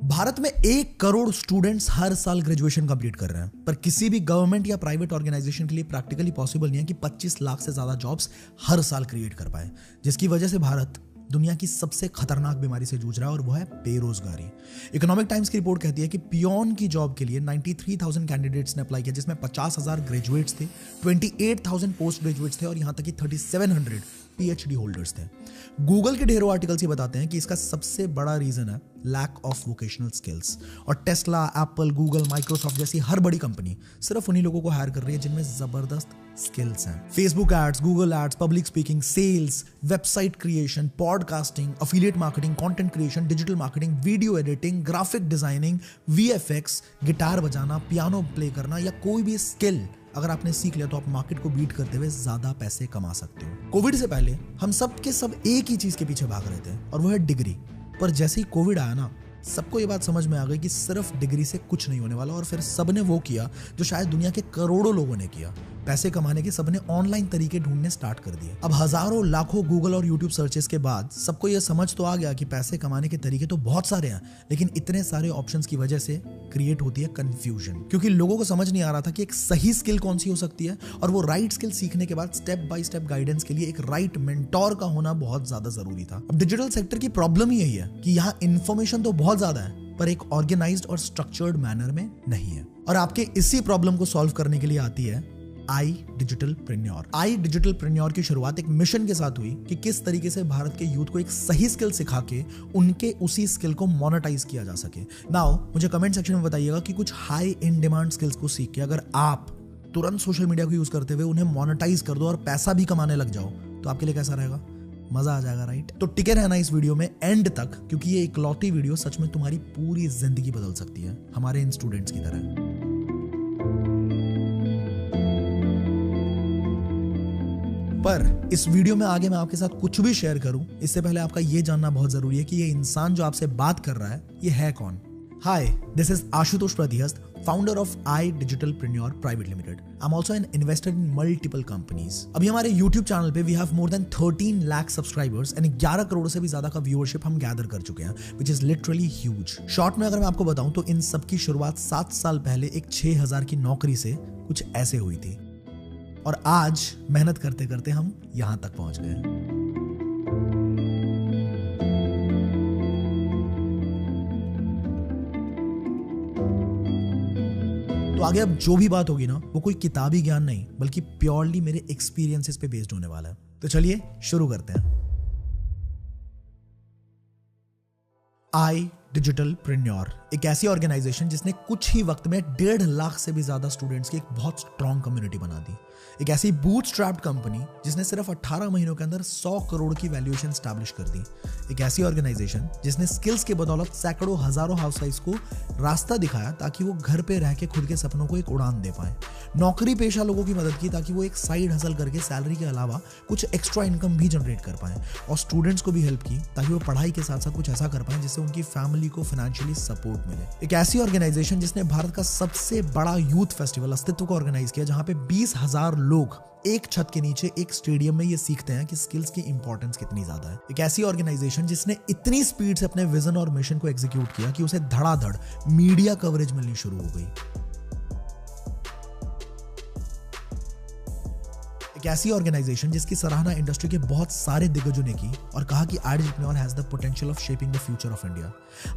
भारत में 1 करोड़ स्टूडेंट्स हर साल graduation complete कर रहे हैं, पर किसी भी गवर्नमेंट या प्राइवेट ऑर्गेनाइजेशन के लिए प्रैक्टिकली पॉसिबल नहीं है कि 25 लाख से ज्यादा जॉब्स हर साल क्रिएट कर पाए, जिसकी वजह से भारत दुनिया की सबसे खतरनाक बीमारी से जूझ रहा है और वो है बेरोजगारी। इकोनॉमिक टाइम्स की रिपोर्ट कहती है कि पियोन की जॉब के लिए 93,000 कैंडिडेट्स ने अप्लाई किया, जिसमें 50,000 ग्रेजुएट्स थे, 28,000 पोस्ट ग्रेजुएट्स थे और यहां तक कि 3,700 पीएचडी होल्डर्स थे। गूगल के ढेरों आर्टिकल्स ये बताते हैं कि इसका सबसे बड़ा रीजन है लैक ऑफ वोकेशनल स्किल्स, और टेस्ला, एप्पल, गूगल, माइक्रोसॉफ्ट जैसी हर बड़ी कंपनी सिर्फ उन्हीं लोगों को हायर कर रही है जिनमें जबरदस्त स्किल्स हैं। Facebook ads, Google ads, public speaking, sales, website creation, podcasting, affiliate marketing, content creation, digital marketing, video editing, graphic designing, VFX, guitar बजाना, पियानो प्ले करना या कोई भी स्किल अगर आपने सीख लिया तो आप मार्केट को बीट करते हुए ज्यादा पैसे कमा सकते हो। कोविड से पहले हम सब के सब एक ही चीज के पीछे भाग रहे थे और वो है डिग्री। पर जैसे ही कोविड आया ना, सबको ये बात समझ में आ गई कि सिर्फ डिग्री से कुछ नहीं होने वाला, और फिर सबने वो किया जो शायद दुनिया के करोड़ों लोगों ने किया। पैसे कमाने के सबने ऑनलाइन तरीके ढूंढने स्टार्ट कर दिए। अब हजारों लाखों गूगल और यूट्यूब सर्चेस के बाद सबको ये समझ तो आ गया कि पैसे कमाने के तरीके तो बहुत सारे हैं, लेकिन इतने सारे ऑप्शंस की वजह से क्रिएट होती है कंफ्यूजन, क्योंकि लोगों को समझ नहीं आ रहा था कि एक सही स्किल कौन सी हो सकती है, और वो राइट स्किल सीखने के बाद स्टेप बाय स्टेप गाइडेंस के लिए एक राइट मेंटोर का होना बहुत ज्यादा जरूरी था। अब डिजिटल सेक्टर की प्रॉब्लम ही यही है कि यहाँ इंफॉर्मेशन तो बहुत ज्यादा है, पर एक ऑर्गेनाइज्ड और स्ट्रक्चर्ड मैनर में नहीं है। और आपके इसी प्रॉब्लम को सॉल्व करने के लिए आती है आई डिजिटलप्रेन्योर। आई डिजिटलप्रेन्योर की शुरुआत एक मिशन के साथ हुई कि किस तरीके से भारत के यूथ को एक सही स्किल सिखा के उनके उसी स्किल को मोनेटाइज किया जा सके। नाउ मुझे कमेंट सेक्शन में बताइएगा कि कुछ हाई इन डिमांड स्किल्स को सीख के अगर आप तुरंत सोशल मीडिया को यूज करते हुए उन्हें मोनेटाइज कर दो और पैसा भी कमाने लग जाओ, तो आपके लिए कैसा रहेगा? मजा आ जाएगा, राइट? तो टिके रहना इस वीडियो में एंड तक, क्योंकि ये इकलौती वीडियो सच में तुम्हारी पूरी जिंदगी बदल सकती है, हमारे इन स्टूडेंट्स की तरह। पर इस वीडियो में आगे मैं आपके साथ कुछ भी शेयर करूं, इससे पहले आपका ये जानना बहुत जरूरी है कि ये इंसान जो आपसे बात कर रहा है ये है कौन। Hi, this is Ashutosh Pratihast, founder of iDigitalPreneur Private Limited. I'm also an investor in multiple companies. अभी हमारे YouTube चैनल पे we have more than 13 lakh subscribers and 11 crore से भी ज्यादा का व्यूअरशिप हम गैदर कर चुके हैं, which is literally huge. Short में अगर मैं आपको बताऊं तो इन सब की शुरुआत 7 साल पहले एक 6,000 की नौकरी से कुछ ऐसे हुई थी, और आज मेहनत करते करते हम यहां तक पहुंच गए। तो आगे अब जो भी बात होगी ना, वो कोई किताबी ज्ञान नहीं बल्कि प्योरली मेरे एक्सपीरियंसेस पे बेस्ड होने वाला है। तो चलिए शुरू करते हैं। आई डिजिटलप्रेन्योर एक ऐसी ऑर्गेनाइजेशन जिसने कुछ ही वक्त में 1.5 लाख से भी ज्यादा स्टूडेंट्स की एक बहुत स्ट्रॉन्ग कम्युनिटी बना दी। एक ऐसी बूटस्ट्रैप्ड कंपनी जिसने सिर्फ 18 महीनों के अंदर 100 करोड़ की वैल्यूएशन स्टैब्लिश कर दी। एक ऐसी ऑर्गेनाइजेशन जिसने स्किल्स के बदौलत सैकड़ों हजारों हाउसवाइफ्स को रास्ता दिखाया ताकि वो घर पे रह के खुद के सपनों को एक उड़ान दे पाए। नौकरी पेशा लोगों की मदद की ताकि वो एक साइड हसल करके सैलरी के अलावा कुछ एक्स्ट्रा इनकम भी जनरेट कर पाए, और स्टूडेंट्स को भी हेल्प की ताकि वो पढ़ाई के साथ साथ कुछ ऐसा कर पाए जिससे उनकी फैमिली को फाइनेंशियली सपोर्ट मिले। एक ऐसी ऑर्गेनाइजेशन जिसने भारत का सबसे बड़ा यूथ फेस्टिवल अस्तित्व को ऑर्गेनाइज किया, जहां पे 20,000 लोग एक छत के नीचे एक स्टेडियम में ये सीखते हैं कि स्किल्स की इंपॉर्टेंस कितनी ज्यादा है। एक ऐसी ऑर्गेनाइजेशन जिसने इतनी स्पीड से अपने विजन और मिशन को एग्जीक्यूट किया कि उसे धड़ाधड़ मीडिया कवरेज मिलनी शुरू हो गई। एक ऐसी ऑर्गेनाइजेशन जिसकी सराहना इंडस्ट्री के बहुत सारे दिग्गजों ने की और कहा कि iDigitalPreneur has the potential of shaping the future of India.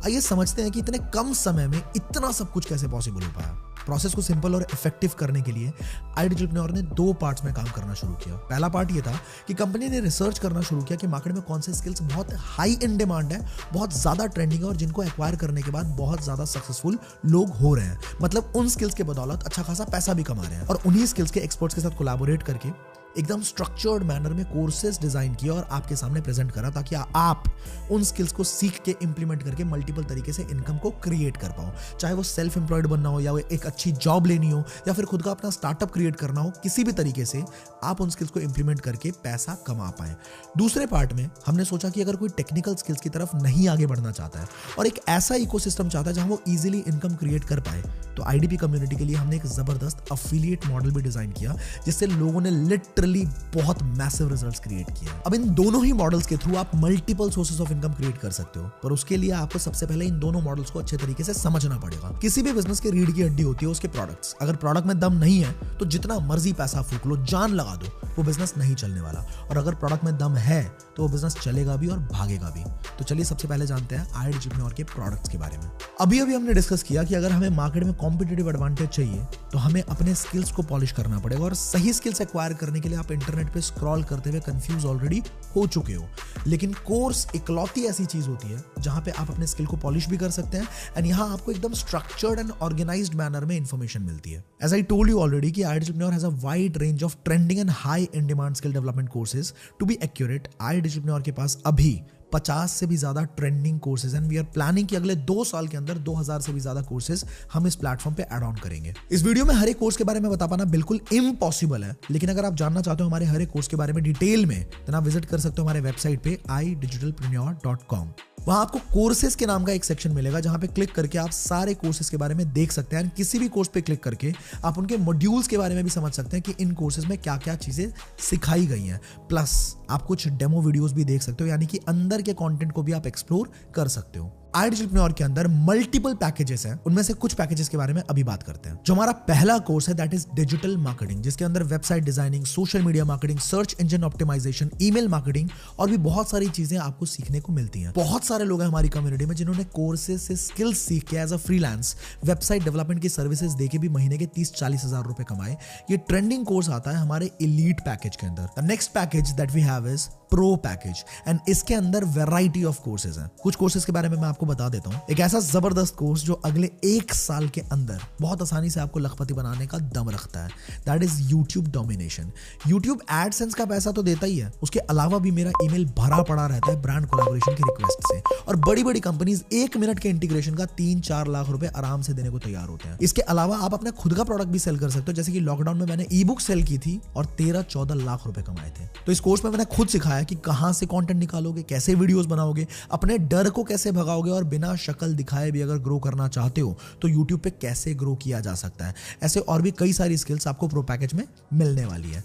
आइए समझते हैं कि इतने कम समय में इतना सब कुछ कैसे पॉसिबल हो पाया। प्रोसेस को सिंपल और इफेक्टिव करने के लिए iDigitalPreneur ने 2 पार्ट्स में काम करना शुरू किया। पहला पार्ट ये था कि कंपनी ने रिसर्च करना शुरू किया कि मार्केट में कौन से स्किल्स बहुत हाई इन डिमांड है, बहुत ज्यादा ट्रेंडिंग है, और जिनको एक्वायर करने के बाद बहुत ज्यादा सक्सेसफुल लोग हो रहे हैं। मतलब उन स्किल्स के बदौलत अच्छा खासा पैसा भी कमा रहे हैं, और उन्हीं स्किल्स के एक्सपर्ट्स के साथ कोलैबोरेट करके एकदम स्ट्रक्चर्ड मैनर में कोर्सेज डिजाइन किया और आपके सामने प्रेजेंट करा ताकि आप उन स्किल्स को सीख के इंप्लीमेंट करके मल्टीपल तरीके से इनकम को क्रिएट कर पाओ। चाहे वो सेल्फ एम्प्लॉयड बनना हो, या वो एक अच्छी जॉब लेनी हो, या फिर खुद का अपना स्टार्टअप क्रिएट करना हो, किसी भी तरीके से आप उन स्किल्स को इंप्लीमेंट करके पैसा कमा पाए। दूसरे पार्ट में हमने सोचा कि अगर कोई टेक्निकल स्किल्स की तरफ नहीं आगे बढ़ना चाहता है और एक ऐसा इकोसिस्टम चाहता है जहां वो इजीली इनकम क्रिएट कर पाए, तो आईडीपी कम्युनिटी के लिए हमने एक जबरदस्त अफिलिएट मॉडल भी डिजाइन किया, जिससे लोगों ने लिटरली लिटरली बहुत मैसिव रिजल्ट्स क्रिएट किए। अब इन दोनों ही मॉडल्स के थ्रू आप multiple sources of income create कर सकते हो, पर उसके लिए आपको सबसे पहले इन दोनों मॉडल्स को अच्छे तरीके से समझना पड़ेगा। किसी भी बिजनेस के रीढ़ की हड्डी होती है उसके प्रोडक्ट्स। अगर प्रोडक्ट में दम नहीं है तो जितना मर्जी पैसा फूक लो, जान लगा दो, वो बिजनेस नहीं चलने वाला। और अगर प्रोडक्ट में दम है तो वो बिजनेस चलेगा भी और भागेगा भी। तो चलिए सबसे पहले जानते हैं iDigitNor के प्रोडक्ट्स के बारे में। अभी हमने डिस्कस किया कि अगर हमें मार्केट में कॉम्पिटिटिव एडवांटेज चाहिए तो हमें अपने स्किल्स को पॉलिश करना पड़ेगा, और सही स्किल्स एक्वायर करने के लिए आप इंटरनेट पे स्क्रॉल करते हुए कंफ्यूज ऑलरेडी हो चुके हो। लेकिन कोर्स इकलौती ऐसी चीज होती है जहां पे आप अपने स्किल को पॉलिश भी कर सकते हैं, एंड यहां आपको एकदम स्ट्रक्चर्ड एंड ऑर्गेनाइज्ड मैनर में इंफॉर्मेशन मिलती है। As I told you already कि iDigitNor has a wide range of trending and high in demand skill development courses. To be accurate, iDigitNor के पास अभी 50 से भी ज्यादा trending courses and we are planning कि अगले 2 साल के अंदर 2000 से भी ज्यादा कोर्सेज हम इस प्लेटफॉर्म पे ऐड ऑन करेंगे। इस वीडियो में हर एक कोर्स के बारे में बता पाना बिल्कुल इम्पॉसिबल है, लेकिन अगर आप जानना चाहते हो हमारे हर एक कोर्स के बारे में डिटेल में, तो आप विजिट कर सकते हो हमारे वेबसाइट पे idigitalpreneur.com। वहां आपको कोर्सेज के नाम का एक सेक्शन मिलेगा जहां पे क्लिक करके आप सारे कोर्सेज के बारे में देख सकते हैं। किसी भी कोर्स पे क्लिक करके आप उनके मॉड्यूल्स के बारे में भी समझ सकते हैं कि इन कोर्सेज में क्या क्या चीजें सिखाई गई हैं। प्लस आप कुछ डेमो वीडियोस भी देख सकते हो, यानी कि अंदर के कंटेंट को भी आप एक्सप्लोर कर सकते हो। iDigitNor के अंदर मल्टीपल पैकेजेस हैं, उनमें से कुछ पैकेजेस के बारे में अभी बात करते हैं। जो हमारा पहला कोर्स है दैट इज डिजिटल मार्केटिंग, जिसके अंदर website designing, social media marketing, search engine optimisation, email marketing और भी बहुत सारी चीजें आपको सीखने को मिलती हैं। बहुत सारे लोग हैं हमारी कम्युनिटी में जिन्होंने कोर्सेज से स्किल्स सीख के as a freelance website development की सर्विसेज देके भी महीने के 30-40 हजार रुपए कमाए। ये ट्रेंडिंग कोर्स आता है हमारे एलीट पैकेज के अंदर। The next package that we have is pro package, and इसके अंदर वैरायटी ऑफ कोर्सेज हैं। कुछ कोर्सेज के बारे में मैं आपको बता देता हूं। एक ऐसा जबरदस्त कोर्स जो अगले 1 साल के अंदर बहुत आसानी से आपको लखपति बनाने का दम रखता है, that is YouTube domination. YouTube AdSense का पैसा तो देता ही है, उसके अलावा भी मेरा ईमेल भरा पड़ा रहता है ब्रांड कोलैबोरेशन की रिक्वेस्ट से, और बड़ी बड़ी कंपनीज 1 मिनट के इंटीग्रेशन का 3-4 लाख रुपए आराम से देने को तैयार होते हैं। इसके अलावा आप अपना खुद का प्रोडक्ट भी सेल कर सकते हो, जैसे कि लॉकडाउन में मैंने ई बुक सेल की थी और 13-14 लाख रुपए कमाए थे। तो इस कोर्स में मैंने खुद सिखाया कि कहां से कंटेंट निकालोगे, कैसे वीडियोस बनाओगे, अपने डर को कैसे भगाओगे, और बिना शक्ल दिखाए भी अगर ग्रो करना चाहते हो तो यूट्यूब पे कैसे ग्रो किया जा सकता है। ऐसे और भी कई सारी स्किल्स आपको प्रो पैकेज में मिलने वाली है।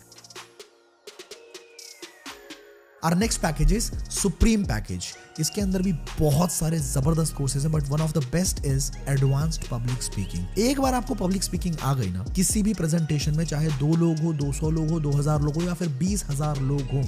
Our next package is Supreme package. इसके अंदर भी बहुत सारे जबरदस्त कोर्सेज हैं, but one of the best is advanced public speaking. एक बार आपको पब्लिक स्पीकिंग आ गई ना, किसी भी प्रेजेंटेशन में चाहे 2 लोग हो, 200 लोग हो, 2000 लोग हो या फिर 20,000 लोग हो,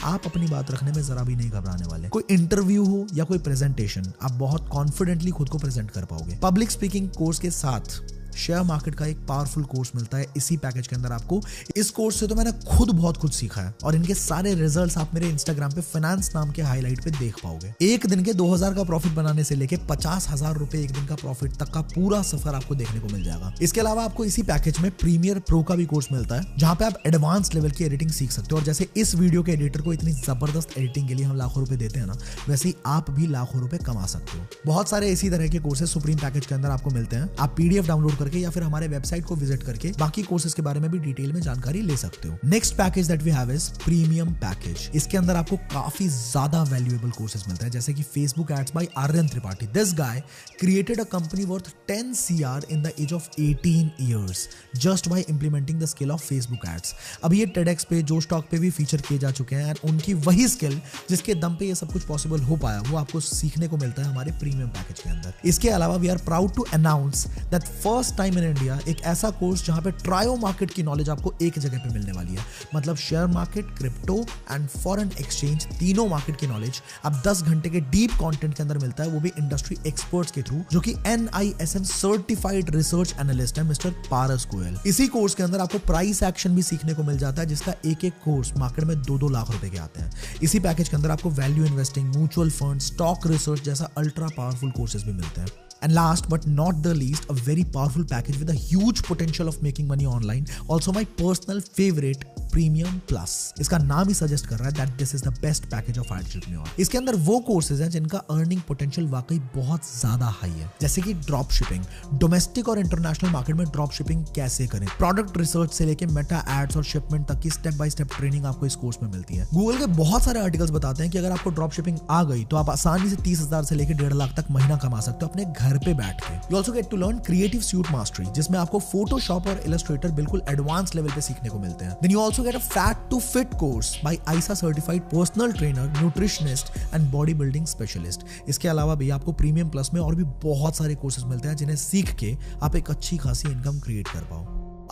आप अपनी बात रखने में जरा भी नहीं घबराने वाले। कोई इंटरव्यू हो या कोई प्रेजेंटेशन, आप बहुत कॉन्फिडेंटली खुद को प्रेजेंट कर पाओगे। पब्लिक स्पीकिंग कोर्स के साथ शेयर मार्केट का एक पावरफुल कोर्स मिलता है इसी पैकेज के अंदर आपको। इस कोर्स से तो मैंने खुद बहुत कुछ सीखा है, और इनके सारे रिजल्ट्स आप मेरे इंस्टाग्राम पे फाइनेंस नाम के हाईलाइट पे देख पाओगे। एक दिन के 2000 का प्रॉफिट बनाने से लेके 50,000 रुपए एक दिन का प्रॉफिट तक का पूरा सफर आपको देखने को मिल जाएगा। इसके अलावा आपको इसी पैकेज में प्रीमियर प्रो का भी कोर्स मिलता है, जहां पे आप एडवांस लेवल की एडिटिंग सीख सकते हो। और जैसे इस वीडियो के एडिटर को इतनी जबरदस्त एडिटिंग के लिए हम लाखों रुपए देते हैं ना, वैसे ही आप भी लाखों रुपए कमा सकते हो। बहुत सारे इसी तरह के कोर्सेज सुप्रीम पैकेज के अंदर आपको मिलते हैं। आप पीडीएफ डाउनलोड करके या फिर हमारे वेबसाइट को विजिट करके बाकी कोर्सेज के बारे में भी डिटेल में जानकारी ले सकते हो। Next package that we have is premium package. इसके अंदर आपको काफी ज्यादा वैल्यूएबल कोर्सेज मिलते हैं, जैसे कि Facebook ads by Aryan Tripathi. This guy created a company worth 10 CR in the age of 18 years just by implementing the skill of Facebook ads. अभी ये टेडेक्स पे, जो स्टॉक पे भी फीचर किए जा चुके हैं, और उनकी वही स्किल जिसके दम पे ये सब कुछ पॉसिबल हो पाया, वो आपको सीखने को मिलता है हमारे प्रीमियम पैकेज के अंदर। इसके अलावा we are proud to announce that first time in India एक ऐसा कोर्स जहां पे ट्रायो मार्केट की नॉलेज आपको एक जगह पे मिलने वाली है। मतलब share market, crypto and foreign exchange, तीनों मार्केट की नॉलेज अब 10 घंटे के डीप कंटेंट के अंदर मिलता है, वो भी इंडस्ट्री एक्सपर्ट्स के थ्रू, जो कि NISM सर्टिफाइड रिसर्च एनालिस्ट है मिस्टर पारस गोयल। इसी कोर्स के अंदर आपको प्राइस एक्शन भी सीखने को मिल जाता है, जिसका एक कोर्स मार्केट में 2-2 लाख रुपए के आते हैं। इसी पैकेज के अंदर आपको value investing, mutual fund, stock research जैसा अल्ट्रा पावरफुल कोर्सेज भी मिलते हैं। And last but not the least, a very powerful package with a huge potential of making money online. Also my personal favorite, Premium Plus. इसका नाम ही suggest कर रहा है that this is the best package of iDigitNor. इसके अंदर वो courses हैं जिनका अर्निंग पोटेंशियल वाकई बहुत ज्यादा हाई है, जैसे कि ड्रॉप शिपिंग, डोमेस्टिक और इंटरनेशनल मार्केट में ड्रॉप शिपिंग कैसे करें, प्रोडक्ट रिसर्च से लेके मेटा एड्स और शिपमेंट तक की स्टेप बाय स्टेप ट्रेनिंग आपको इस कोर्स में मिलती है। गूगल के बहुत सारे आर्टिकल्स बताते हैं कि अगर आपको ड्रॉप शिपिंग आ गई तो आप आसानी से 30,000 से लेकर 1.5 लाख तक महीना कमा सकते हो अपने घर पे बैठ के। You also get to learn creative suite Absolute Mastery, जिसमें आपको फोटोशॉप और इलस्ट्रेटर बिल्कुल एडवांस लेवल पे सीखने को मिलते हैं. Then you also get a Fat to Fit course by ISA certified personal trainer, nutritionist and bodybuilding specialist. इसके अलावा भी आपको प्रीमियम प्लस में और भी बहुत सारे कोर्सेज मिलते हैं जिन्हें सीख के आप एक अच्छी खासी इनकम क्रिएट कर पाओ.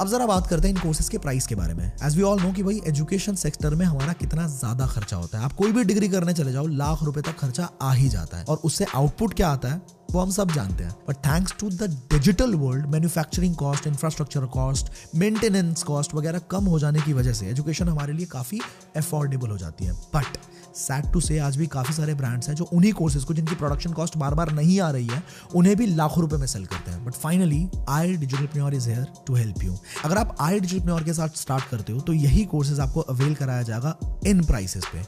अब जरा बात करते हैं इन कोर्सेज के प्राइस के बारे में. एज वी ऑल नो कि भाई एजुकेशन सेक्टर में हमारा कितना ज्यादा खर्चा होता है. आप कोई भी डिग्री करने चले जाओ, लाख रुपए तक खर्चा आ ही जाता है और उससे आउटपुट क्या आता है वो हम सब जानते हैं. But thanks to the digital world, manufacturing cost, infrastructure cost, maintenance cost वगैरह कम हो जाने की वजह से एजुकेशन हमारे लिए काफी अफोर्डेबल हो जाती है. बट सैड टू से आज भी काफी सारे ब्रांड्स हैं जो उन्हीं कोर्सेज को जिनकी प्रोडक्शन कॉस्ट बार बार नहीं आ रही है उन्हें भी लाखों रुपए में सेल करते हैं. But finally I Digitalpreneur is here to help you. अगर आप आई डिजिटलप्रेन्योर के साथ स्टार्ट करते हो तो यही कोर्सेज आपको अवेल कराया जाएगा इन प्राइसेस पे.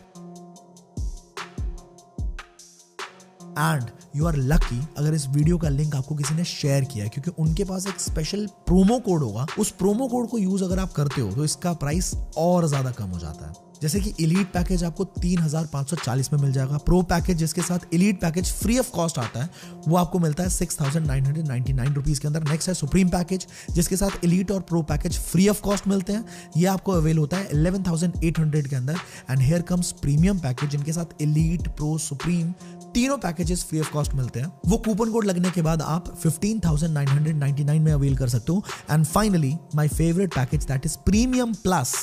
एंड यू आर लकी अगर इस वीडियो का लिंक आपको किसी ने शेयर किया है, क्योंकि उनके पास एक स्पेशल प्रोमो कोड होगा. उस प्रोमो कोड को यूज अगर आप करते हो तो इसका प्राइस और ज्यादा कम हो जाता है. जैसे कि एलीट पैकेज आपको 3540 में मिल जाएगा. प्रो पैकेज जिसके साथ elite package free of cost आता है वो आपको मिलता है 6999 रुपीज के अंदर. नेक्स्ट है सुप्रीम पैकेज जिसके साथ एलीट और pro package free of cost मिलते हैं. ये आपको अवेल होता है 11,800 के अंदर. And here comes premium package जिनके साथ एलीट, प्रो, सुप्रीम तीनों पैकेजेस फ्री ऑफ कॉस्ट मिलते हैं. वो कूपन कोड लगने के बाद आप 15,999 में अवेल कर सकते हो. And finally my favourite package that is premium plus,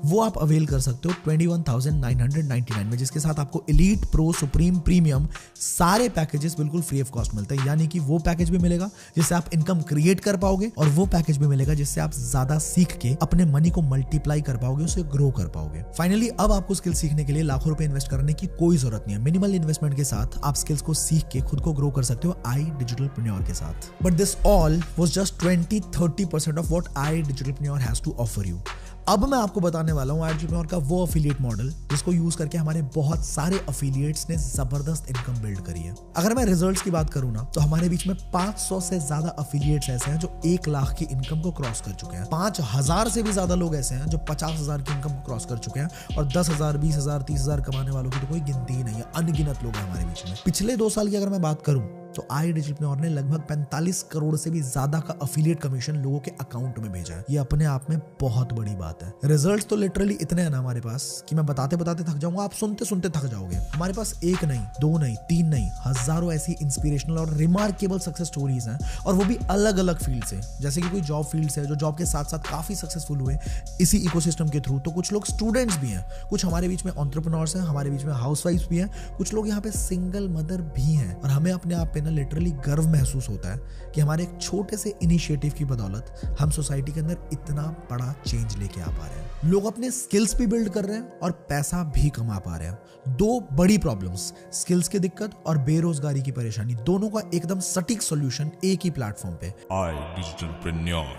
वो आप अवेल कर सकते हो 21,999 में, जिसके साथ आपको एलीट, प्रो, सुप्रीम, प्रीमियम सारे पैकेजेस बिल्कुल फ्री ऑफ कॉस्ट मिलते हैं. यानी कि वो पैकेज भी मिलेगा जिससे आप इनकम क्रिएट कर पाओगे और वो पैकेज भी मिलेगा जिससे आप ज्यादा सीख के अपने मनी को मल्टीप्लाई कर पाओगे, उसे ग्रो कर पाओगे. फाइनली अब आपको स्किल सीखने के लिए लाखों रुपए इन्वेस्ट करने की कोई जरूरत नहीं है. मिनिमल इन्वेस्टमेंट के साथ आप स्किल्स को सीख के खुद को ग्रो कर सकते हो आई डिजिटलप्रेन्योर के साथ. But this all was just 20-30% of what I Digitalpreneur has to offer you. अब मैं आपको बताने वाला हूं आई डिजिटलप्रेन्योर का वो अफिलिएट मॉडल जिसको यूज करके हमारे बहुत सारे अफिलिएट्स ने जबरदस्त इनकम बिल्ड करी है. अगर मैं रिजल्ट्स की बात करूं ना तो हमारे बीच में 500 से ज्यादा अफिलिएट्स ऐसे हैं जो 1 लाख की इनकम को क्रॉस कर चुके हैं. 5,000 से भी ज्यादा लोग ऐसे हैं जो 50,000 की इनकम को क्रॉस कर चुके हैं. और 10,000, 20,000, 30,000 कमाने वालों की तो कोई गिनती ही नहीं है. अनगिनत लोग हैं हमारे बीच में. पिछले 2 साल की अगर मैं बात करूं तो आई डिजिटलप्रेन्योर ने लगभग 45 करोड़ से भी ज्यादा का अफिलिएट कमीशन लोगों के अकाउंट में भेजा है. ये अपने आप में बहुत बड़ी बात है. रिजल्ट्स तो लिटरली इतने हैं ना हमारे पास कि मैं बताते बताते थक जाऊंगा, आप सुनते सुनते थक जाओगे. हमारे पास 1 नहीं, 2 नहीं, 3 नहीं, हजारों ऐसी इंस्पिरेशनल और रिमार्केबल सक्सेस स्टोरीज हैं और वो भी अलग अलग फील्ड से. जैसे कि कोई जॉब फील्ड से जो जॉब के साथ साथ काफी सक्सेसफुल हुए इसी इकोसिस्टम के थ्रू. तो कुछ लोग स्टूडेंट्स भी हैं, कुछ हमारे बीच में एंटरप्रेन्योर्स हैं, हमारे बीच में हाउसवाइफ्स भी हैं, कुछ लोग यहाँ पे सिंगल मदर भी हैं. और हमें अपने आप पे ना लिटरली गर्व महसूस होता है कि हमारे एक छोटे से इनिशिएटिव की बदौलत हम सोसाइटी के अंदर इतना बड़ा चेंज लेके आ पा रहे हैं. लोग अपने स्किल्स भी बिल्ड कर रहे हैं और पैसा भी कमा पा रहे हैं. 2 बड़ी प्रॉब्लम्स, स्किल्स की दिक्कत और बेरोजगारी की परेशानी, दोनों का एकदम सटीक सॉल्यूशन एक ही प्लेटफॉर्म पे, आई डिजिटलप्रेन्योर.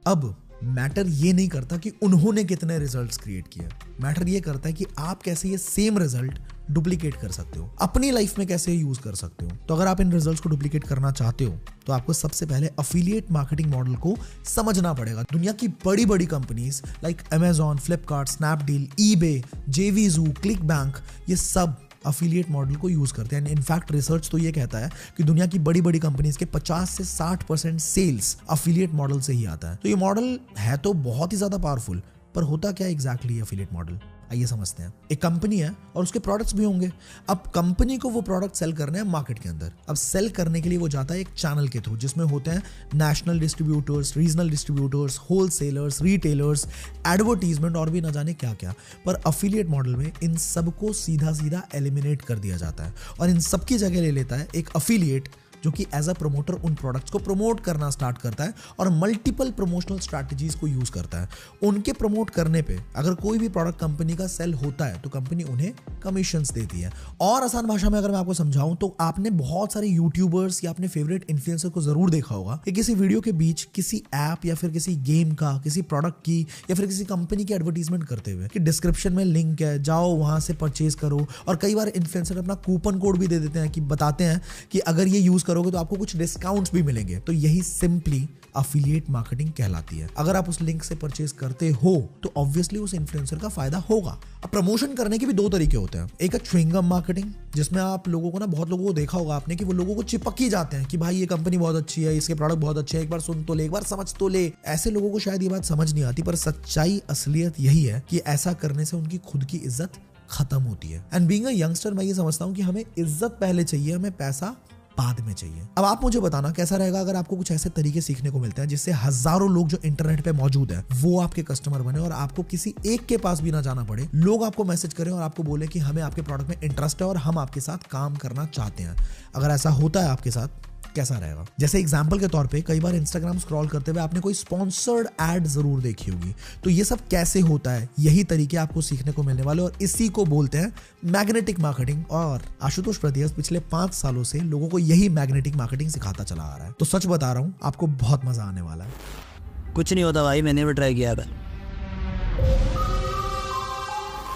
अब मैटर ये नहीं करता कि उन्होंने कितने रिजल्ट्स क्रिएट किए. मैटर ये करता है कि आप कैसे ये सेम रिजल्ट डुप्लीकेट कर सकते हो, अपनी लाइफ में कैसे यूज कर सकते हो. तो अगर आप इन रिजल्ट्स को डुप्लीकेट करना चाहते हो तो आपको सबसे पहले अफिलिएट मार्केटिंग मॉडल को समझना पड़ेगा. दुनिया की बड़ी बड़ी companies like Amazon, Flipkart, Snapdeal, eBay, JVZoo, ClickBank, ये सब अफिलिएट मॉडल को यूज करते हैं. इनफैक्ट रिसर्च तो ये कहता है कि दुनिया की बड़ी बड़ी कंपनीज के 50 से 60% सेल्स अफिलिएट मॉडल से ही आता है. तो ये मॉडल है तो बहुत ही ज्यादा पावरफुल, पर होता क्या एग्जैक्टली अफिलिएट मॉडल, आइए समझते हैं. एक कंपनी है और उसके प्रोडक्ट्स भी होंगे. अब कंपनी को वो प्रोडक्ट सेल करने हैं मार्केट के अंदर. अब सेल करने के लिए वो जाता है एक चैनल के थ्रू जिसमें होते हैं national distributors, regional distributors, wholesalers, retailers, advertisement और भी ना जाने क्या क्या. पर अफिलिएट मॉडल में इन सबको सीधा सीधा एलिमिनेट कर दिया जाता है और इन सबकी जगह ले लेता है एक अफिलिएट जो कि एज अ प्रमोटर उन प्रोडक्ट्स को प्रमोट करना स्टार्ट करता है और मल्टीपल प्रमोशनल स्ट्रैटेजीज को यूज करता है. उनके प्रमोट करने पे अगर कोई भी प्रोडक्ट कंपनी का सेल होता है तो कंपनी उन्हें कमीशंस देती है. और आसान भाषा में अगर मैं आपको समझाऊं तो आपने बहुत सारे यूट्यूबर्स या अपने फेवरेट इन्फ्लुएंसर को जरूर देखा होगा कि किसी वीडियो के बीच किसी ऐप या फिर किसी गेम का, किसी प्रोडक्ट की या फिर किसी कंपनी की एडवर्टीजमेंट करते हुए कि डिस्क्रिप्शन में लिंक है, जाओ वहां से परचेज करो. और कई बार इन्फ्लुएंसर अपना कूपन कोड भी दे देते हैं कि बताते हैं कि अगर ये यूज करोगे तो आपको कुछ डिस्काउंट्स भी मिलेंगे. तो यही सिंपली अफिलिएट मार्केटिंग कहलाती है। अगर आप उस लिंक से परचेज करते हो तो ऑब्वियसली उस इन्फ्लुएंसर का फायदा होगा। अब प्रमोशन करने के भी दो तरीके होते हैं। एक है च्युइंगम मार्केटिंग, जिसमें आप लोगों को ना, बहुत लोगों को देखा होगा आपने कि वो लोगों को चिपक ही जाते हैं कि भाई ये कंपनी बहुत अच्छी है, इसके प्रोडक्ट बहुत अच्छे हैं, एक बार सुन तो ले, एक बार समझ तो ले। ऐसे लोगों को शायद ये बात समझ नहीं आती, पर सच्चाई असलियत यही है कि ऐसा करने से उनकी खुद की इज्जत खत्म होती है। एंड बीइंग अ यंगस्टर मैं ये समझता हूं कि हमें इज्जत पहले चाहिए, हमें पैसा बाद में चाहिए। अब आप मुझे बताना कैसा रहेगा अगर आपको कुछ ऐसे तरीके सीखने को मिलते हैं जिससे हजारों लोग जो इंटरनेट पे मौजूद है वो आपके कस्टमर बने और आपको किसी एक के पास भी ना जाना पड़े। लोग आपको मैसेज करें और आपको बोले कि हमें आपके प्रोडक्ट में इंटरेस्ट है और हम आपके साथ काम करना चाहते हैं। अगर ऐसा होता है आपके साथ, कैसा रहेगा? जैसे एग्जाम्पल के तौर पे कई बार इंस्टाग्राम स्क्रॉल करते हुए आपने कोई स्पॉन्सर्ड एड जरूर देखी होगी। तो ये सब कैसे होता है, यही तरीके आपको सीखने को मिलने वाले और इसी को बोलते हैं मैग्नेटिक मार्केटिंग। और आशुतोष प्रतियस पिछले 5 सालों से लोगों को यही मैग्नेटिक मार्केटिंग सिखाता चला आ रहा है। तो सच बता रहा हूं, आपको बहुत मजा आने वाला है। कुछ नहीं होता भाई, मैंने भी ट्राई किया था।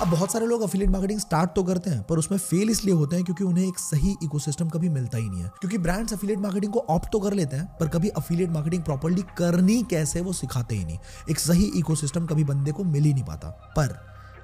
अब बहुत सारे लोग अफिलिएट मार्केटिंग स्टार्ट तो करते हैं पर उसमें फेल इसलिए होते हैं क्योंकि उन्हें एक सही इकोसिस्टम कभी मिलता ही नहीं है। क्योंकि ब्रांड्स अफिलिएट मार्केटिंग को ऑप्ट तो कर लेते हैं पर कभी अफिलिएट मार्केटिंग प्रॉपर्ली करनी कैसे वो सिखाते ही नहीं। एक सही इकोसिस्टम कभी बंदे को मिल ही नहीं पाता। पर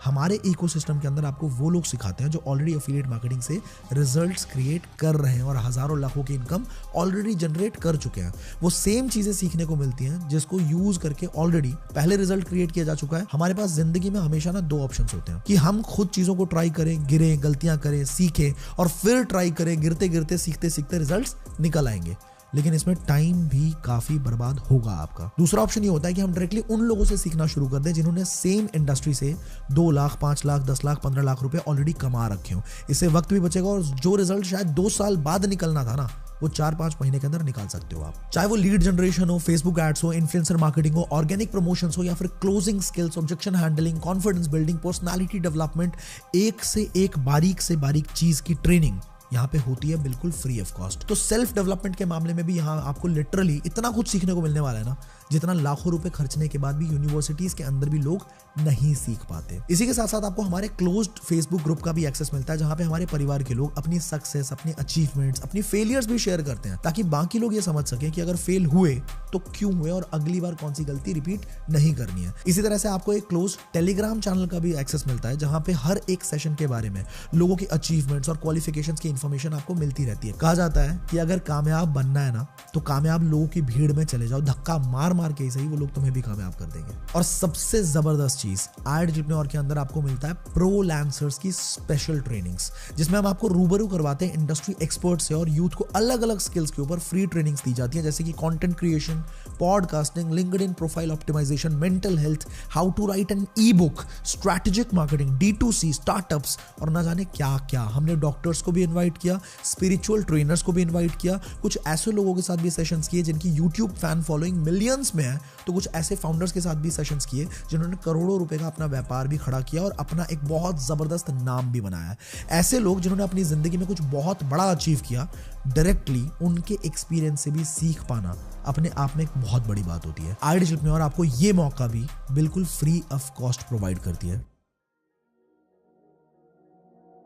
हमारे इकोसिस्टम के अंदर आपको वो लोग सिखाते हैं जो ऑलरेडी अफिलिएट मार्केटिंग से रिजल्ट्स क्रिएट कर रहे हैं और हजारों लाखों की इनकम ऑलरेडी जनरेट कर चुके हैं। वो सेम चीजें सीखने को मिलती हैं जिसको यूज करके ऑलरेडी पहले रिजल्ट क्रिएट किया जा चुका है। हमारे पास जिंदगी में हमेशा ना 2 ऑप्शंस होते हैं कि हम खुद चीजों को ट्राई करें, गिरे, गलतियां करें, सीखें और फिर ट्राई करें, गिरते गिरते सीखते सीखते रिजल्ट्स निकल आएंगे। लेकिन इसमें टाइम भी काफी बर्बाद होगा आपका। दूसरा ऑप्शन ये होता है कि हम डायरेक्टली उन लोगों से सीखना शुरू कर दें जिन्होंने सेम इंडस्ट्री से 2 लाख, 5 लाख, 10 लाख, 15 लाख रुपए ऑलरेडी कमा रखे हो। इससे वक्त भी बचेगा और जो रिजल्ट शायद 2 साल बाद निकलना था ना, वो 4-5 महीने के अंदर निकाल सकते हो आप। चाहे वो लीड जनरेशन हो, फेसबुक एड्स हो, इन्फ्लुएंसर मार्केटिंग हो, ऑर्गेनिक प्रमोशंस हो या फिर closing skills, objection handling, confidence building, personality development, एक से एक बारीक से बारीक चीज की ट्रेनिंग यहाँ पे होती है बिल्कुल फ्री ऑफ कॉस्ट। तो सेल्फ डेवलपमेंट के मामले में भी यहाँ आपको लिटरली इतना कुछ सीखने को मिलने वाला है ना, जितना लाखों रुपए खर्चने के बाद भी यूनिवर्सिटीज के अंदर भी लोग नहीं सीख पाते। इसी के साथ साथ आपको हमारे क्लोज्ड फेसबुक ग्रुप का भी एक्सेस मिलता है जहां पे हमारे परिवार के लोग अपनी सक्सेस, अपनी अचीवमेंट्स, अपनी फेलियर्स भी शेयर करते हैं ताकि बाकी लोग ये समझ सके कि अगर फेल हुए तो क्यों हुए और अगली बार कौन सी गलती रिपीट नहीं करनी है। इसी तरह से आपको एक क्लोज टेलीग्राम चैनल का भी एक्सेस मिलता है जहां पे हर एक सेशन के बारे में लोगों की अचीवमेंट्स और क्वालिफिकेशंस की इंफॉर्मेशन आपको मिलती रहती है। कहा जाता है कि अगर कामयाब बनना है ना तो कामयाब लोगों की भीड़ में चले जाओ, धक्का मार मार के ही सही, वो लोग तुम्हें भी कामयाब कर देंगे। और सबसे जबरदस्त चीज एंटरप्रेन्योर के अंदर आपको मिलता है प्रो लैंसर्स की स्पेशल ट्रेनिंग्स, जिसमें हम आपको रूबरू करवाते हैं इंडस्ट्री एक्सपर्ट से और यूथ को अलग अलग स्किल्स के ऊपर फ्री ट्रेनिंग्स दी जाती है जैसे कि content creation, podcasting, LinkedIn profile optimisation, mental health, how to write an e book, strategic marketing, D2C, startups और ना जाने क्या क्या। हमने डॉक्टर्स को भी इन्वाइट किया, स्पिरिचुअल ट्रेनर्स को भी इन्वाइट किया, कुछ ऐसे लोगों के साथ भी सेशंस किए जिनकी यूट्यूब फैन फॉलोइंग मिलियंस में है, तो कुछ ऐसे फाउंडर्स के साथ भी सेशंस किए जिन्होंने करोड़ों रुपए का अपना व्यापार भी खड़ा किया और अपना एक बहुत जबरदस्त नाम भी बनाया है। ऐसे लोग जिन्होंने अपनी जिंदगी में कुछ बहुत बड़ा अचीव किया, डायरेक्टली उनके एक्सपीरियंस से भी सीख पाना अपने आप में एक बहुत बड़ी बात होती है। एंटरप्रेन्योर आपको ये मौका भी बिल्कुल फ्री ऑफ कॉस्ट प्रोवाइड करती है।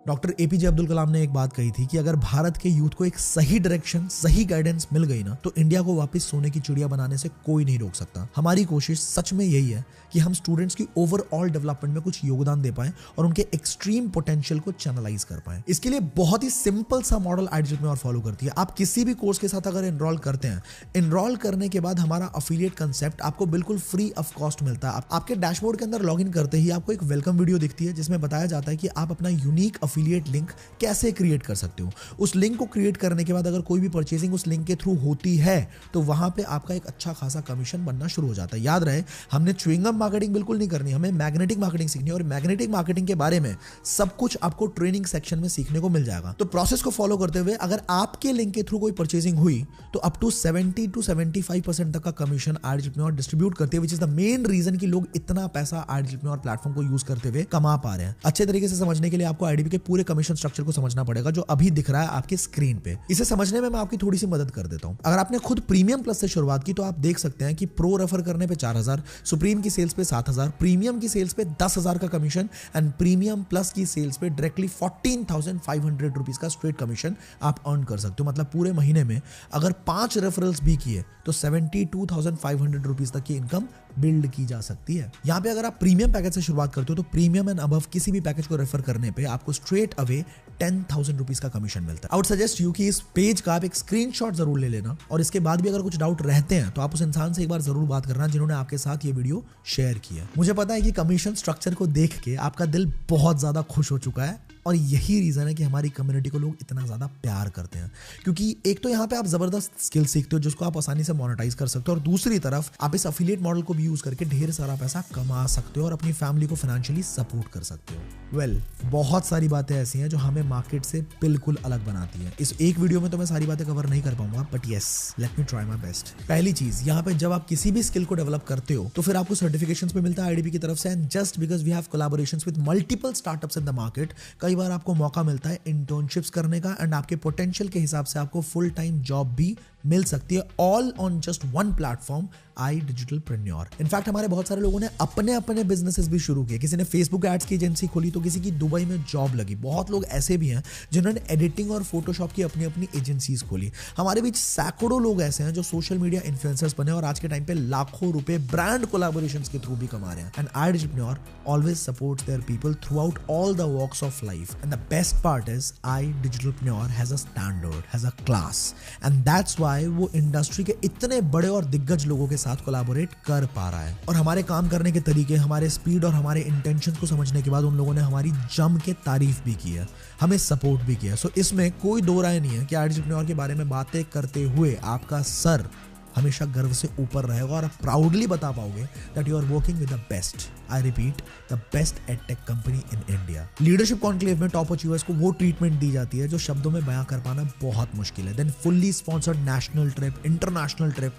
डॉक्टर APJ अब्दुल कलाम ने एक बात कही थी कि अगर भारत के यूथ को एक सही डायरेक्शन, सही गाइडेंस मिल गई ना तो इंडिया को वापस सोने की चिड़िया बनाने से कोई नहीं रोक सकता। हमारी कोशिश सच में यही है कि हम स्टूडेंट्स की ओवरऑल डेवलपमेंट में कुछ योगदान दे पाएं और उनके एक्सट्रीम पोटेंशियल को चैनलाइज कर पाएं। इसके लिए बहुत ही सिंपल सा मॉडल एंटरप्रेन्योर फॉलो करती है। आप किसी भी कोर्स के साथ अगर एनरोल करते हैं, एनरोल करने के बाद हमारा अफिलिएट कंसेप्ट आपको बिल्कुल फ्री ऑफ कॉस्ट मिलता है। आपके डैशबोर्ड के अंदर लॉग इन करते ही आपको एक वेलकम वीडियो दिखती है जिसमें बताया जाता है कि आप अपना यूनिक अफिलिएट लिंक कैसे क्रिएट कर सकते हो। उस लिंक को क्रिएट करने के बाद अगर कोई भी परचेजिंग उस लिंक के थ्रू होती है तो वहां पे आपका एक अच्छा खासा कमीशन बनना शुरू हो जाता है। याद रहे, हमने च्युइंगम मार्केटिंग बिल्कुल नहीं करनी, हमें मैग्नेटिक मार्केटिंग सीखनी है और मैग्नेटिक मार्केटिंग के बारे में सब कुछ आपको ट्रेनिंग सेक्शन में सीखने को मिल जाएगा। तो प्रोसेस को फॉलो करते हुए अगर आपके लिंक के थ्रू कोई परचेजिंग हुई तो अप टू 70 to 75% तक का कमीशन एंटरप्रेन्योर डिस्ट्रीब्यूट करते हैं, which is the main reason कि लोग इतना पैसा एंटरप्रेन्योर प्लेटफॉर्म को यूज करते हुए कमा पा रहे हैं। अच्छे तरीके से समझने के लिए आपको आईडीबी के पूरे कमीशन स्ट्रक्चर को समझना पड़ेगा जो अभी दिख रहा है आपके स्क्रीन पे। इसे समझने में मैं आपकी थोड़ी सी मदद कर देता हूं। अगर आपने खुद प्रीमियम प्लस से शुरुआत की तो आप देख सकते हैं कि प्रो रेफर करने पे 4000, सुप्रीम की सेल्स पे 7000, प्रीमियम की सेल्स पे 10,000 का कमीशन एंड प्रीमियम प्लस की सेल्स पे डायरेक्टली 14,500 रुपीज का स्ट्रेट कमीशन आप अर्न कर सकते हो। मतलब पूरे महीने में अगर 5 रेफरल्स भी किए तो 72,500 रुपीज तक की इनकम बिल्ड की जा सकती है। यहाँ पे अगर आप प्रीमियम पैकेज से शुरुआत करते हो तो प्रीमियम एंड अबव किसी भी पैकेज को रेफर करने पे आपको स्ट्रेट अवे 10,000 रुपीज का कमीशन मिलता है। आई वुड सजेस्ट यू कि इस पेज का आप एक स्क्रीनशॉट जरूर ले लेना और इसके बाद भी अगर कुछ डाउट रहते हैं तो आप उस इंसान से एक बार जरूर बात करना जिन्होंने आपके साथ ये वीडियो शेयर किया। मुझे पता है कि कमीशन स्ट्रक्चर को देख के आपका दिल बहुत ज्यादा खुश हो चुका है और यही रीजन है कि हमारी कम्युनिटी को लोग इतना ज्यादा प्यार करते हैं, क्योंकि एक तो यहाँ पे आप जबरदस्त स्किल सीखते हो जिसको आप आसानी से मोनेटाइज कर सकते हो और दूसरी तरफ आप इस अफिलिएट मॉडल को भी यूज करके ढेर सारा पैसा कमा सकते हो और अपनी फैमिली को फाइनेंशियली सपोर्ट कर सकते हो। बहुत सारी बातें ऐसी हैं जो हमें मार्केट से बिल्कुल अलग बनाती हैं। इस एक वीडियो में तो मैं सारी बातें कवर नहीं कर पाऊंगा, but yes, let me try my best. पहली चीज, यहाँ पे जब आप किसी भी स्किल को डेवलप करते हो तो फिर आपको सर्टिफिकेशंस पे मिलता है आईडीपी की तरफ से, and just because we have collaborations with multiple startups in the market, कई बार आपको मौका मिलता है इंटर्नशिप्स करने का एंड आपके पोटेंशियल के हिसाब से आपको फुल टाइम जॉब भी मिल सकती है, all on just one platform, iDigitalPreneur। In fact हमारे बहुत सारे लोगों ने अपने अपने बिजनेसेस भी शुरू किए। किसी ने फेसबुक एड्स की एजेंसी खोली तो किसी की दुबई में जॉब लगी। बहुत लोग ऐसे भी हैं जिन्होंने एडिटिंग और फोटोशॉप की अपनी अपनी एजेंसीज खोली। हमारे बीच सैकड़ों लोग ऐसे हैं जो सोशल मीडिया इन्फ्लुएंसर्स बने और आज के टाइम पे लाखों रुपए ब्रांड कोलैबोरेशंस के थ्रू भी कमा रहे हैं। And iDigitalPreneur always supports their people throughout all the walks of life. And the best part is iDigitalPreneur has a standard, has a class, and that's why वो industry के इतने बड़े और दिग्गज लोगों के साथ कोलैबोरेट कर पा रहा है। और हमारे काम करने के तरीके, हमारे स्पीड और हमारे इंटेंशंस को समझने के बाद उन लोगों ने हमारी जम के तारीफ भी की है, हमें सपोर्ट भी किया। सो इसमें कोई दो राय नहीं है कि iDigitalPreneur के बारे में बातें करते हुए आपका सर हमेशा गर्व से ऊपर रहेगा और आप प्राउडली बता पाओगे that you are working with the best, I repeat, the best edtech company in India. Leadership conclave में टॉप अचीवर्स को वो ट्रीटमेंट दी जाती है जो शब्दों में बयां कर पाना बहुत मुश्किल है। Then fully sponsored national trip, international trip.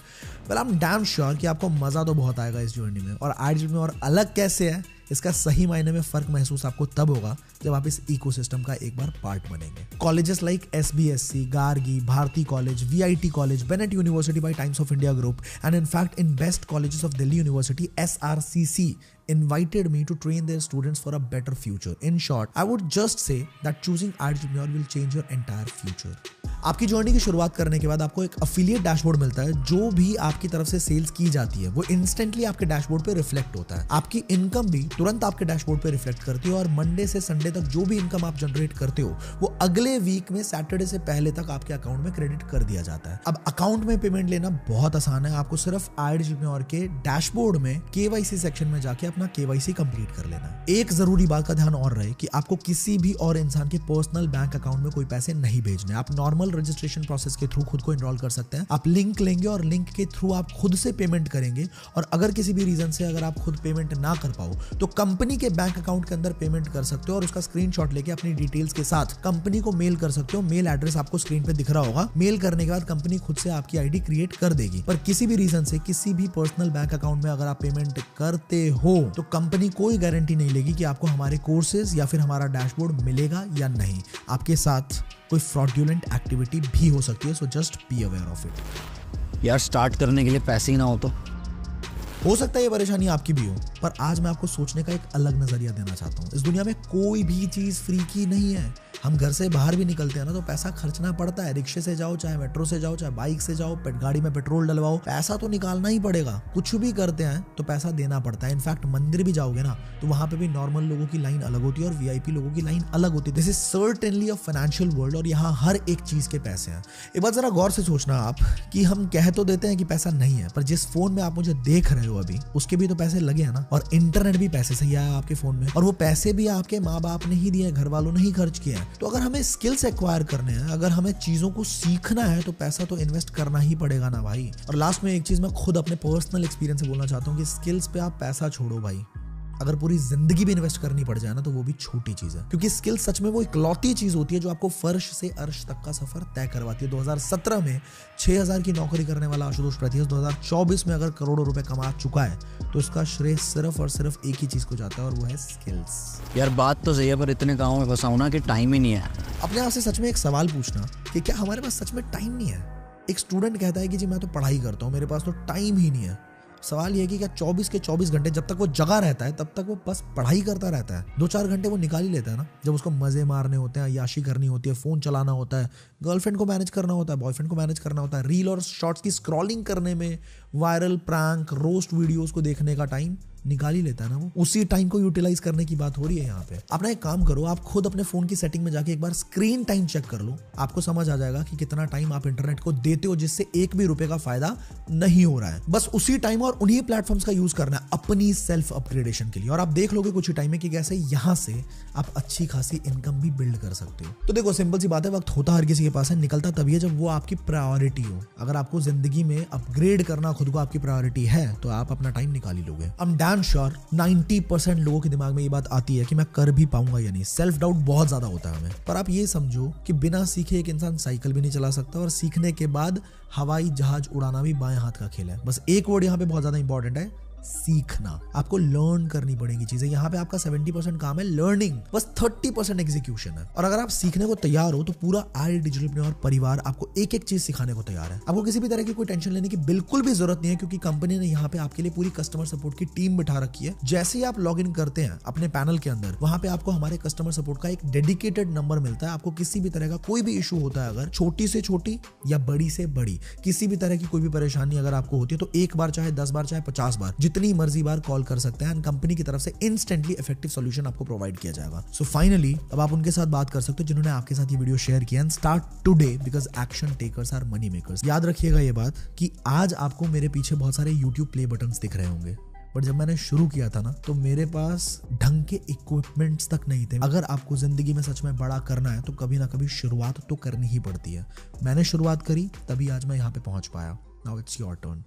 Well I am damn sure कि आपको मजा तो बहुत आएगा इस जर्नी में। और iDigitalPreneur अलग कैसे है इसका सही मायने में फर्क महसूस आपको तब होगा जब आप इस इकोसिस्टम का एक बार पार्ट बनेंगे। Colleges like SBSC, Gargi, Bharati college, VIT college, Bennett university by Times of India group, and in fact in best colleges of Delhi University, SRCC invited me to train their students for a better future. In short, I would just say that choosing iDigitalPreneur will change your entire future. आपकी journey की शुरुआत करने के बाद आपको एक affiliate dashboard मिलता है। जो भी आपकी तरफ से सेल्स की जाती है वो इंस्टेंटली आपके डैशबोर्ड पे रिफ्लेक्ट होता है। आपकी इनकम भी तुरंत आपके डैशबोर्ड पे रिफ्लेक्ट करती है और मंडे से संडे तक जो भी इनकम आप जनरेट करते हो वो अगले वीक में सैटरडे से पहले तक आपके अकाउंट में क्रेडिट कर दिया जाता है। अब अकाउंट में पेमेंट लेना बहुत आसान है। आपको सिर्फ iDigitalPreneur के डैशबोर्ड में KYC सेक्शन में जाके अपना KYC कंप्लीट कर लेना है। एक जरूरी बात का ध्यान और रहे कि आपको किसी भी और इंसान के पर्सनल बैंक अकाउंट में कोई पैसे नहीं भेजने। आप नॉर्मल रजिस्ट्रेशन प्रोसेस के थ्रू खुद को एनरोल कर सकते हैं। आप लिंक लेंगे और लिंक के थ्रू आप खुद से पेमेंट करेंगे और अगर किसी भी रीजन से अगर आप खुद पेमेंट ना कर पाओ तो कंपनी के बैंक अकाउंट के अंदर पेमेंट कर सकते हो और उसका स्क्रीनशॉट लेके अपनी डिटेल्स के साथ कंपनी को मेल कर सकते हो। मेल एड्रेस आपको स्क्रीन पे दिख रहा होगा। मेल करने के बाद कंपनी खुद से आपकी आईडी क्रिएट कर देगी। पर किसी भी रीजन से किसी भी पर्सनल बैंक अकाउंट में अगर आप पेमेंट करते हो तो कंपनी कोई गारंटी नहीं लेगी कि आपको हमारे कोर्सेज या फिर हमारा डैशबोर्ड मिलेगा या नहीं। आपके साथ कोई फ्रॉडुलेंट एक्टिविटी भी हो सकती है। So just be aware of it. यार स्टार्ट करने के लिए पैसे ही ना हो सकता है ये परेशानी आपकी भी हो, पर आज मैं आपको सोचने का एक अलग नजरिया देना चाहता हूँ। इस दुनिया में कोई भी चीज फ्री की नहीं है। हम घर से बाहर भी निकलते हैं ना तो पैसा खर्चना पड़ता है। रिक्शे से जाओ, चाहे मेट्रो से जाओ, चाहे बाइक से जाओ, गाड़ी में पेट्रोल डलवाओ, पैसा तो निकालना ही पड़ेगा। कुछ भी करते हैं तो पैसा देना पड़ता है। इनफैक्ट मंदिर भी जाओगे ना तो वहां पे भी नॉर्मल लोगों की लाइन अलग होती है और VIP लोगों की लाइन अलग होती है। This is certainly a financial world और यहाँ हर एक चीज के पैसे हैं। एक बार जरा गौर से सोचना आप कि हम कह तो देते हैं कि पैसा नहीं है, पर जिस फोन में आप मुझे देख रहे हो अभी उसके भी तो पैसे लगे हैं ना। और इंटरनेट भी पैसे से ही आया आपके फोन में और वो पैसे भी आपके माँ बाप ने ही दिए, घर वालों ने ही खर्च किए हैं। तो अगर हमें स्किल्स एक्वायर करने हैं, अगर हमें चीजों को सीखना है तो पैसा तो इन्वेस्ट करना ही पड़ेगा ना भाई। और लास्ट में एक चीज मैं खुद अपने पर्सनल एक्सपीरियंस से बोलना चाहता हूँ कि स्किल्स पे आप पैसा छोड़ो भाई, अगर पूरी जिंदगी भी इन्वेस्ट करनी पड़ जाए ना तो वो भी छोटी चीज है। क्योंकि स्किल सच में वो इकलौती चीज होती है जो आपको फर्श से अर्श तक का सफर तय करवाती है। 2017 में 6000 की नौकरी करने वाला आशुतोष प्रतिहस 2024 में अगर करोड़ों रुपए कमा चुका है तो इसका श्रेय सिर्फ और सिर्फ एक ही चीज को जाता है और वो है स्किल्स। यार बात तो सही है, पर इतने कामों में फंसा हूं ना कि टाइम ही नहीं है। अपने आप से सच में एक सवाल पूछना कि क्या हमारे पास सच में टाइम नहीं है। एक स्टूडेंट कहता है कि जी मैं तो पढ़ाई करता हूँ, मेरे पास तो टाइम ही नहीं है। सवाल ये है कि क्या 24 के 24 घंटे जब तक वो जगा रहता है तब तक वो बस पढ़ाई करता रहता है? 2-4 घंटे वो निकाल ही लेता है ना, जब उसको मजे मारने होते हैं, याशी करनी होती है, फोन चलाना होता है, गर्लफ्रेंड को मैनेज करना होता है, बॉयफ्रेंड को मैनेज करना होता है, रील और शॉर्ट्स की स्क्रॉलिंग करने में, वायरल प्रैंक रोस्ट वीडियोस को देखने का टाइम निकाल ही लेता है ना वो। उसी टाइम को यूटिलाइज करने की बात हो रही है यहाँ पे। अपना एक काम करो, आप खुद अपने फोन की सेटिंग में जाके एक बार स्क्रीन टाइम चेक कर लो, आपको समझ आ जाएगा कि कितना टाइम आप इंटरनेट को देते हो जिससे एक भी रुपए का फायदा नहीं हो रहा है। बस उसी टाइम और उन्हीं प्लेटफॉर्म्स का यूज करना है अपनी सेल्फ अपग्रेडेशन के लिए, और आप देख लोगे कुछ ही टाइम में कि कैसे यहाँ से आप अच्छी खासी इनकम भी बिल्ड कर सकते हो। तो देखो सिंपल सी बात है, वक्त होता हर किसी के पास है, निकलता तभी है जब वो आपकी प्रायोरिटी हो। अगर आपको जिंदगी में अपग्रेड करना खुद को आपकी प्रायोरिटी है तो आप अपना टाइम निकाल ही लोगे। आई एम डैम श्योर 90% लोगों के दिमाग में ये बात आती है कि मैं कर भी पाऊंगा या नहीं। सेल्फ डाउट बहुत ज्यादा होता है हमें। पर आप ये समझो कि बिना सीखे एक इंसान साइकिल भी नहीं चला सकता, और सीखने के बाद हवाई जहाज उड़ाना भी बाएं हाथ का खेल है। बस एक वर्ड यहाँ पे बहुत ज्यादा इंपॉर्टेंट है, सीखना। आपको लर्न करनी पड़ेगी चीजें। यहाँ पे आपका 70% काम है लर्निंग, बस 30% एग्जीक्यूशन है। और अगर आप सीखने को तैयार हो तो पूरा आई डिजिटलप्रेन्योर परिवार आपको एक एक चीज सिखाने को तैयार है। आपको किसी भी तरह की कोई टेंशन लेने की बिल्कुल भी जरूरत नहीं है, क्योंकि कंपनी ने यहाँ पे आपके लिए पूरी कस्टमर सपोर्ट की टीम बिठा रखी है। जैसे ही आप लॉग इन करते हैं अपने पैनल के अंदर, वहां पे आपको हमारे कस्टमर सपोर्ट का एक डेडिकेटेड नंबर मिलता है। आपको किसी भी तरह का कोई भी इशू होता है, अगर छोटी से छोटी या बड़ी से बड़ी किसी भी तरह की कोई भी परेशानी अगर आपको होती है, तो एक बार चाहे 10 बार चाहे 50 बार जितनी मर्जी बार कॉल कर सकते हैं। कंपनी की तरफ से इंस्टेंटली इफेक्टिव सॉल्यूशन आपको प्रोवाइड किया जाएगा। सो फाइनली अब आप उनके साथ बात कर सकते हो जिन्होंने आपके साथ ये वीडियो शेयर किया। And start today because action takers are money makers. याद रखिएगा ये बात कि आज आपको मेरे पीछे बहुत सारे YouTube प्ले बटन्स दिख रहे होंगे, बट जब मैंने शुरू किया था ना तो मेरे पास ढंग के इक्विपमेंट्स तक नहीं थे। अगर आपको जिंदगी में सच में बड़ा करना है तो कभी ना कभी शुरुआत तो करनी ही पड़ती है। मैंने शुरुआत करी तभी आज मैं यहाँ पे पहुंच पाया। Now it's your turn.